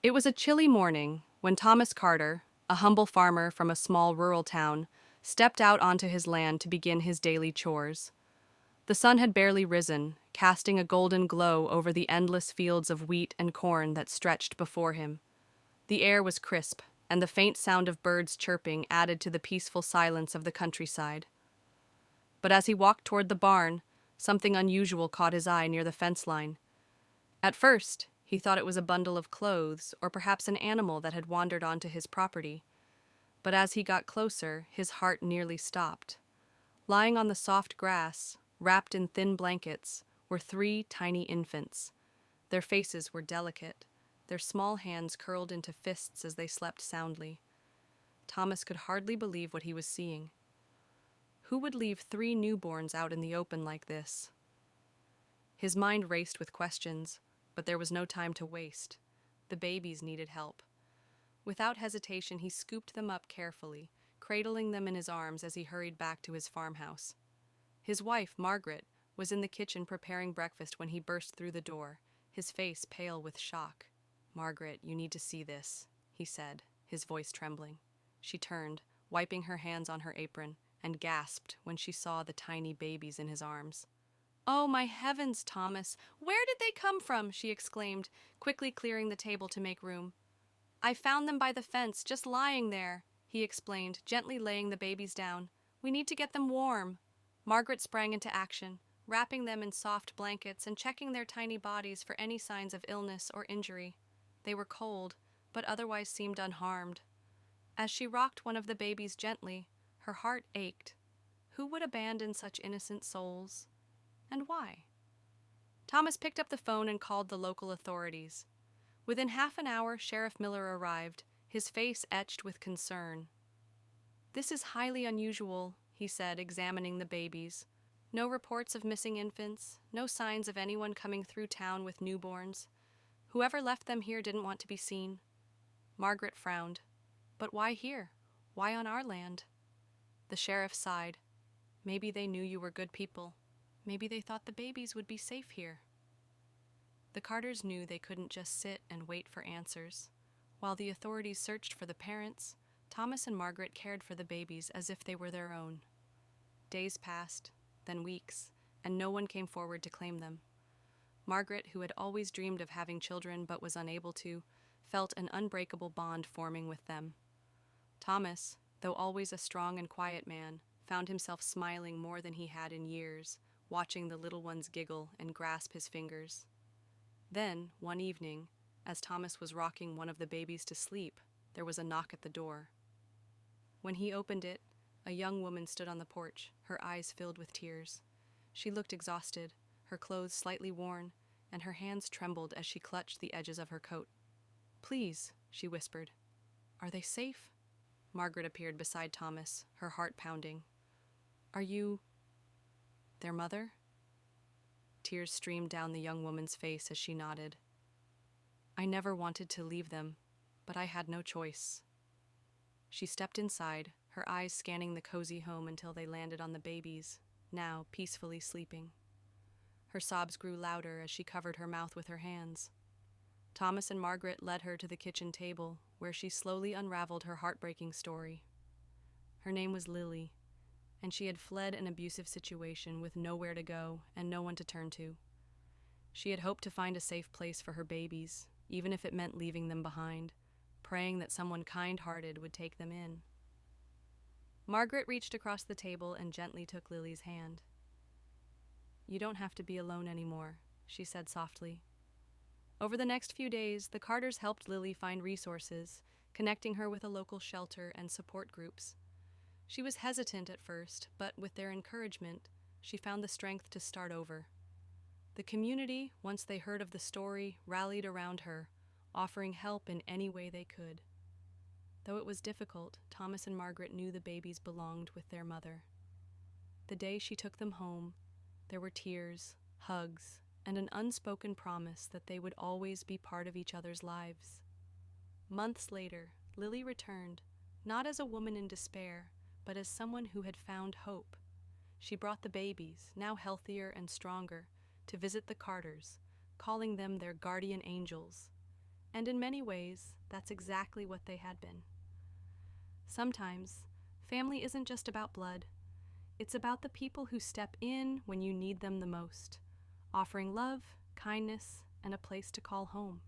It was a chilly morning when Thomas Carter, a humble farmer from a small rural town, stepped out onto his land to begin his daily chores. The sun had barely risen, casting a golden glow over the endless fields of wheat and corn that stretched before him. The air was crisp, and the faint sound of birds chirping added to the peaceful silence of the countryside. But as he walked toward the barn, something unusual caught his eye near the fence line. At first, he thought it was a bundle of clothes or perhaps an animal that had wandered onto his property. But as he got closer, his heart nearly stopped. Lying on the soft grass, wrapped in thin blankets, were three tiny infants. Their faces were delicate, their small hands curled into fists as they slept soundly. Thomas could hardly believe what he was seeing. Who would leave three newborns out in the open like this? His mind raced with questions, but there was no time to waste. The babies needed help. Without hesitation, he scooped them up carefully, cradling them in his arms as he hurried back to his farmhouse. His wife, Margaret, was in the kitchen preparing breakfast when he burst through the door, his face pale with shock. "Margaret, you need to see this," he said, his voice trembling. She turned, wiping her hands on her apron, and gasped when she saw the tiny babies in his arms. "Oh, my heavens, Thomas! Where did they come from?" she exclaimed, quickly clearing the table to make room. "I found them by the fence, just lying there," he explained, gently laying the babies down. "We need to get them warm." Margaret sprang into action, wrapping them in soft blankets and checking their tiny bodies for any signs of illness or injury. They were cold, but otherwise seemed unharmed. As she rocked one of the babies gently, her heart ached. Who would abandon such innocent souls? And why? Thomas picked up the phone and called the local authorities. Within half an hour, Sheriff Miller arrived, his face etched with concern. "This is highly unusual," he said, examining the babies. "No reports of missing infants, no signs of anyone coming through town with newborns. Whoever left them here didn't want to be seen." Margaret frowned. "But why here? Why on our land?" The sheriff sighed. "Maybe they knew you were good people. Maybe they thought the babies would be safe here." The Carters knew they couldn't just sit and wait for answers. While the authorities searched for the parents, Thomas and Margaret cared for the babies as if they were their own. Days passed, then weeks, and no one came forward to claim them. Margaret, who had always dreamed of having children but was unable to, felt an unbreakable bond forming with them. Thomas, though always a strong and quiet man, found himself smiling more than he had in years, watching the little ones giggle and grasp his fingers. Then, one evening, as Thomas was rocking one of the babies to sleep, there was a knock at the door. When he opened it, a young woman stood on the porch, her eyes filled with tears. She looked exhausted, her clothes slightly worn, and her hands trembled as she clutched the edges of her coat. "Please," she whispered. "Are they safe?" Margaret appeared beside Thomas, her heart pounding. "Are you their mother?" Tears streamed down the young woman's face as she nodded. "I never wanted to leave them, but I had no choice." She stepped inside, her eyes scanning the cozy home until they landed on the babies, now peacefully sleeping. Her sobs grew louder as she covered her mouth with her hands. Thomas and Margaret led her to the kitchen table, where she slowly unraveled her heartbreaking story. Her name was Lily, and she had fled an abusive situation with nowhere to go and no one to turn to. She had hoped to find a safe place for her babies, even if it meant leaving them behind, praying that someone kind-hearted would take them in. Margaret reached across the table and gently took Lily's hand. "You don't have to be alone anymore," she said softly. Over the next few days, the Carters helped Lily find resources, connecting her with a local shelter and support groups. She was hesitant at first, but with their encouragement, she found the strength to start over. The community, once they heard of the story, rallied around her, offering help in any way they could. Though it was difficult, Thomas and Margaret knew the babies belonged with their mother. The day she took them home, there were tears, hugs, and an unspoken promise that they would always be part of each other's lives. Months later, Lily returned, not as a woman in despair, but as someone who had found hope. She brought the babies, now healthier and stronger, to visit the Carters, calling them their guardian angels. And in many ways, that's exactly what they had been. Sometimes, family isn't just about blood. It's about the people who step in when you need them the most, offering love, kindness, and a place to call home.